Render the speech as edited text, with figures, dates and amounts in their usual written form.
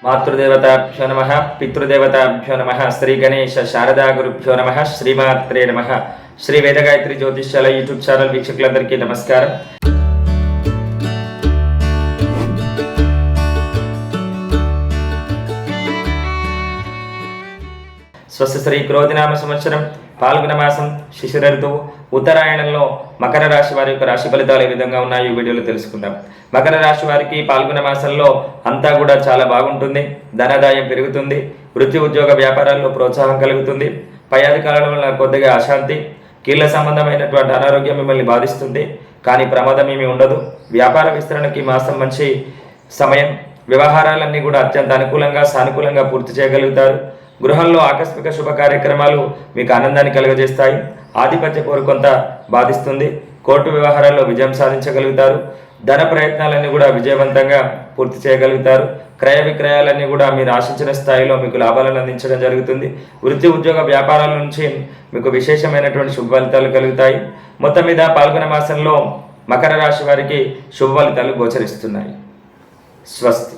మాతృదేవతాభ్యో నమః పితృదేవతాభ్యో నమః శ్రీ గణేశ శారదా గురుభ్యో నమః శ్రీమాత్రే నమః. శ్రీ వేదగాయత్రి జ్యోతిష్యాల యూట్యూబ్ ఛానల్ వీక్షకులందరికీ నమస్కారం. స్వస్తి శ్రీ క్రోధినామ సంవత్సరం పాల్గొన మాసం శిశిర ఋతువు ఉత్తరాయణంలో మకర రాశి వారి యొక్క రాశి ఫలితాలు ఏ విధంగా ఉన్నాయో ఈ వీడియోలో తెలుసుకుందాం. మకర రాశి వారికి పాల్గొన మాసంలో అంతా కూడా చాలా బాగుంటుంది. ధనాదాయం పెరుగుతుంది. వృత్తి ఉద్యోగ వ్యాపారాల్లో ప్రోత్సాహం కలుగుతుంది. పై అధికారుల వల్ల కొద్దిగా అశాంతి, కీళ్ల సంబంధమైనటువంటి అనారోగ్యం మిమ్మల్ని బాధిస్తుంది, కానీ ప్రమాదం ఏమీ ఉండదు. వ్యాపార విస్తరణకి మాసం మంచి సమయం. వ్యవహారాలన్నీ కూడా అత్యంత అనుకూలంగా సానుకూలంగా పూర్తి చేయగలుగుతారు. గృహంలో ఆకస్మిక శుభ కార్యక్రమాలు మీకు ఆనందాన్ని కలుగజేస్తాయి. ఆధిపత్య పోరు కొంత బాధిస్తుంది. కోర్టు వ్యవహారాల్లో విజయం సాధించగలుగుతారు. ధన ప్రయత్నాలన్నీ కూడా విజయవంతంగా పూర్తి చేయగలుగుతారు. క్రయ విక్రయాలన్నీ కూడా మీరు ఆశించిన స్థాయిలో మీకు లాభాలను అందించడం జరుగుతుంది. వృత్తి ఉద్యోగ వ్యాపారాల నుంచి మీకు విశేషమైనటువంటి శుభ ఫలితాలు కలుగుతాయి. మొత్తం మీద పాల్గొన మాసంలో మకర రాశి వారికి శుభ ఫలితాలు గోచరిస్తున్నాయి. స్వస్తి.